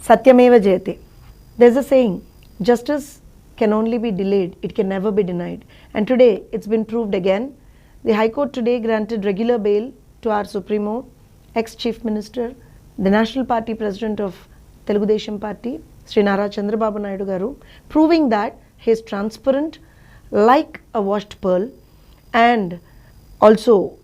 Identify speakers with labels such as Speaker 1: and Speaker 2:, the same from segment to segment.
Speaker 1: Satyameva Jayate. There's a saying, justice can only be delayed, it can never be denied. And today, it's been proved again. The High Court today granted regular bail to our Supremo, ex-Chief Minister, the National Party President of Telugu Desam Party, Sri Nara Chandrababu Naidu Garu, proving that he is transparent like a washed pearl, and also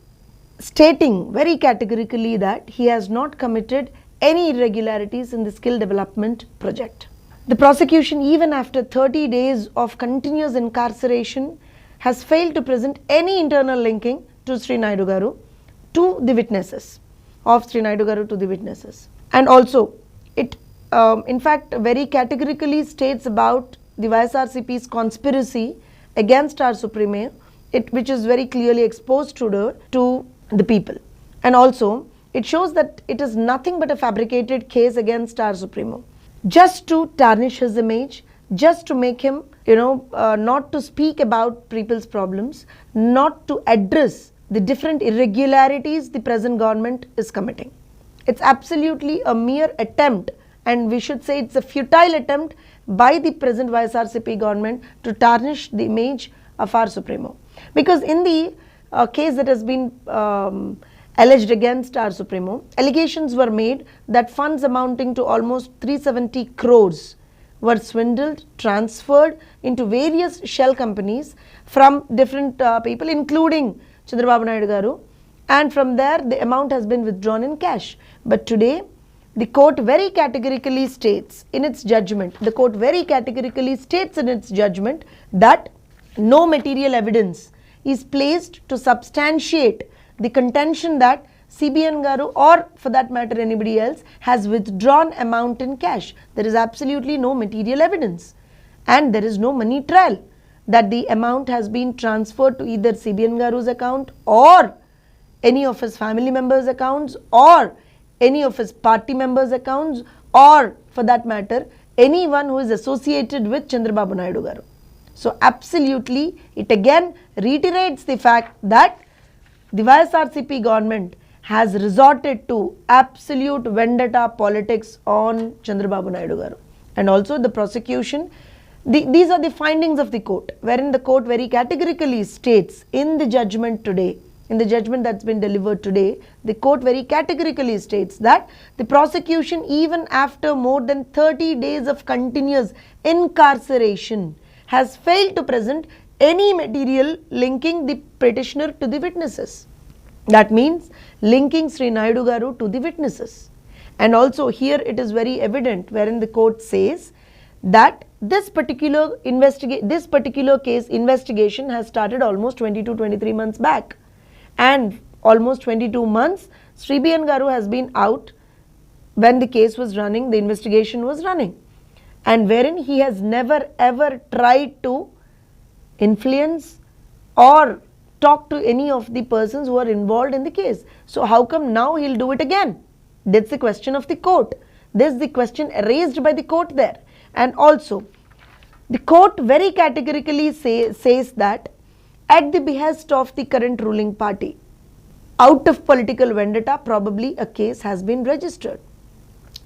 Speaker 1: stating very categorically that he has not committed any irregularities in the skill development project. The prosecution, even after 30 days of continuous incarceration, has failed to present any internal linking to Sri Naidu Garu to the witnesses, of Sri Naidu Garu to the witnesses. And also, it in fact very categorically states about the YSRCP's conspiracy against our Supreme, which is very clearly exposed to the people. And also, it shows that it is nothing but a fabricated case against our Supremo, just to tarnish his image, just to make him, not to speak about people's problems, not to address the different irregularities the present government is committing. It's absolutely a mere attempt, and we should say it's a futile attempt by the present YSRCP government to tarnish the image of our Supremo. Because in the case that has been alleged against our Supremo, allegations were made that funds amounting to almost 370 crores were swindled, transferred into various shell companies from different people, including Chandrababu Naidu Garu, and from there the amount has been withdrawn in cash. But today, the court very categorically states in its judgment, that no material evidence is placed to substantiate the contention that CBN Garu, or for that matter anybody else, has withdrawn amount in cash. There is absolutely no material evidence, and there is no money trail that the amount has been transferred to either CBN Garu's account or any of his family members' accounts or any of his party members' accounts, or for that matter anyone who is associated with Chandrababu Naidu Garu. So absolutely, it again reiterates the fact that the YSRCP government has resorted to absolute vendetta politics on Chandrababu Naidu Garu. And also the prosecution, these are the findings of the court, wherein the court very categorically states in the judgment today, in the judgment that's been delivered today, the court very categorically states that the prosecution, even after more than 30 days of continuous incarceration, has failed to present any material linking the petitioner to the witnesses. That means linking Sri Naidu Garu to the witnesses. And also here it is very evident, wherein the court says that this particular case investigation has started almost 22-23 months back, and almost 22 months Sri B.N. Garu has been out when the case was running, the investigation was running, and wherein he has never ever tried to influence or talk to any of the persons who are involved in the case. So how come now he'll do it again? That's the question of the court. This is the question raised by the court there. And also, the court very categorically says that at the behest of the current ruling party, out of political vendetta, probably a case has been registered.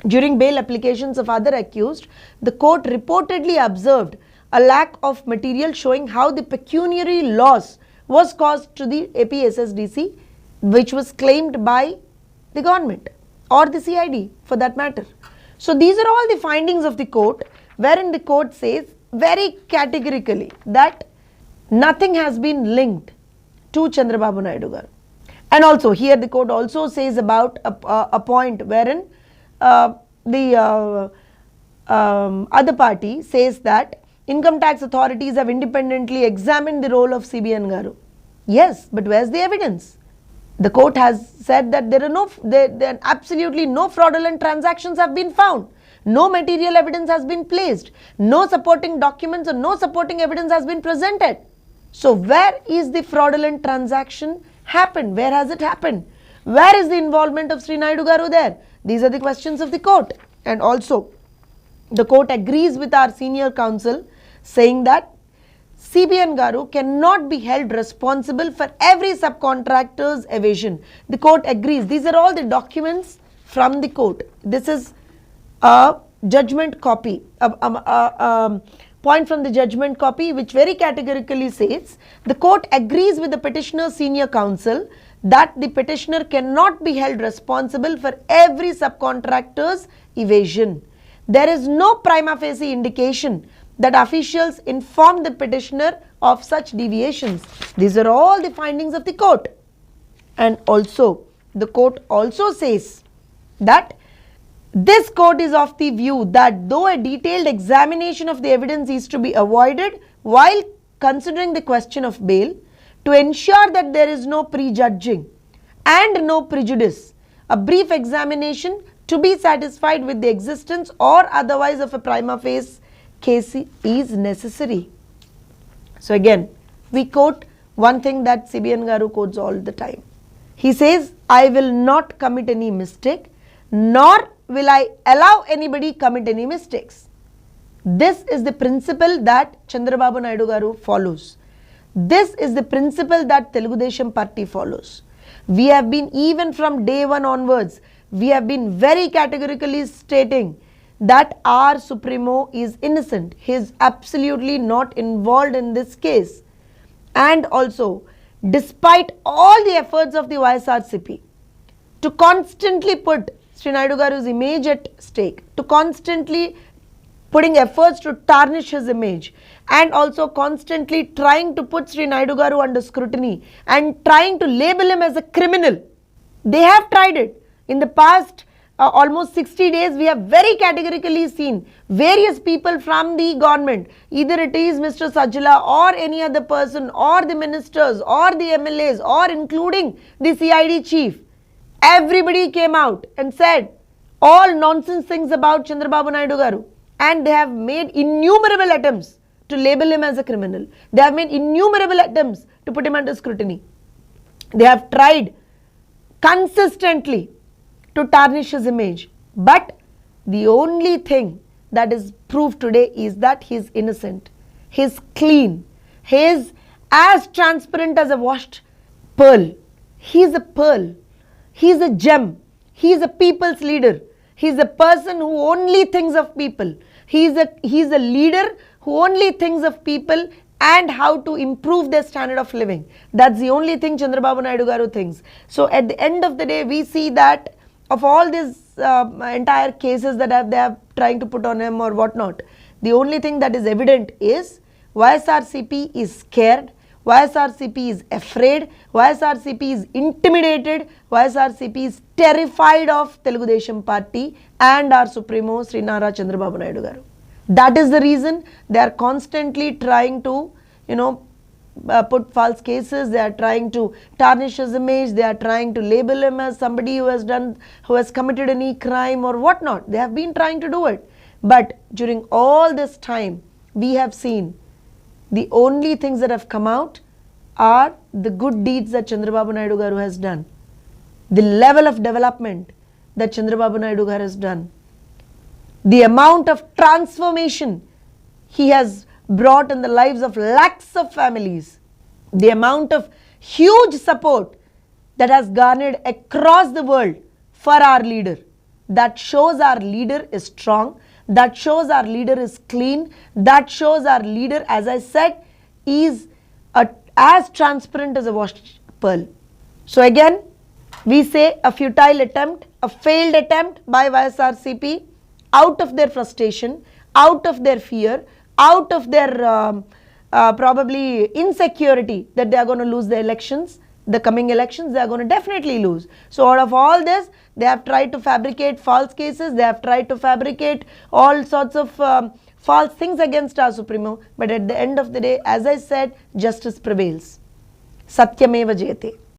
Speaker 1: During bail applications of other accused, the court reportedly observed a lack of material showing how the pecuniary loss was caused to the APSSDC, which was claimed by the government or the CID for that matter. So these are all the findings of the court, wherein the court says very categorically that nothing has been linked to Chandrababu Naidu Garu. And also here the court also says about a point wherein the other party says that income tax authorities have independently examined the role of CBN Garu. Yes, but where's the evidence? The court has said that there are absolutely no fraudulent transactions have been found. No material evidence has been placed. No supporting documents or no supporting evidence has been presented. So where is the fraudulent transaction happened? Where has it happened? Where is the involvement of Sri Naidu Garu there? These are the questions of the court. And also, the court agrees with our senior counsel saying that CBN Garu cannot be held responsible for every subcontractor's evasion. The court agrees. These are all the documents from the court. This is judgment copy, point from the judgment copy which very categorically says the court agrees with the petitioner's senior counsel that the petitioner cannot be held responsible for every subcontractor's evasion. There is no prima facie indication that officials informed the petitioner of such deviations. These are all the findings of the court. And also, the court also says that this court is of the view that though a detailed examination of the evidence is to be avoided while considering the question of bail, to ensure that there is no prejudging and no prejudice, a brief examination to be satisfied with the existence or otherwise of a prima facie case is necessary. So again, we quote one thing that CBN Garu quotes all the time. He says, I will not commit any mistake, nor will I allow anybody commit any mistakes. This is the principle that Chandrababu Naidu Garu follows. This is the principle that Telugu Desam Party follows. We have been, even from day one onwards, we have been very categorically stating that our Supremo is innocent. He is absolutely not involved in this case. And also, despite all the efforts of the YSRCP to constantly put Sri Naidu Garu's image at stake, to constantly putting efforts to tarnish his image, and also constantly trying to put Sri Naidu Garu under scrutiny and trying to label him as a criminal. They have tried it. In the past almost 60 days, we have very categorically seen various people from the government, either it is Mr. Sajjala or any other person or the ministers or the MLAs or including the CID chief. Everybody came out and said all nonsense things about Chandrababu Naidu Garu, and they have made innumerable attempts to label him as a criminal. They have made innumerable attempts to put him under scrutiny. They have tried consistently to tarnish his image. But the only thing that is proved today is that he is innocent. He is clean. He is as transparent as a washed pearl. He is a pearl. He is a gem. He is a people's leader. He is a person who only thinks of people. He is a leader who only thinks of people and how to improve their standard of living. That's the only thing Chandrababu Naidu Garu thinks. So at the end of the day, we see that of all these entire cases that they are trying to put on him or whatnot, the only thing that is evident is YSRCP is scared, YSRCP is afraid, YSRCP is intimidated, YSRCP is terrified of Telugu Desam Party and our Supremo Sri Nara Chandrababu Naidu Garu. That is the reason they are constantly trying to, put false cases. They are trying to tarnish his image. They are trying to label him as somebody who has committed any crime or whatnot. They have been trying to do it. But during all this time, we have seen the only things that have come out are the good deeds that Chandrababu Naidu Garu has done. The level of development that Chandrababu Naidu Garu has done. The amount of transformation he has brought in the lives of lakhs of families. The amount of huge support that has garnered across the world for our leader. That shows our leader is strong. That shows our leader is clean. That shows our leader, as I said, is as transparent as a washed pearl. So again, we say a futile attempt, a failed attempt by YSRCP out of their frustration, out of their fear, out of their probably insecurity that they are going to lose the elections, the coming elections, they are going to definitely lose. So out of all this, they have tried to fabricate false cases, they have tried to fabricate all sorts of false things against our Supremo. But at the end of the day, as I said, justice prevails. Satyameva Jayate.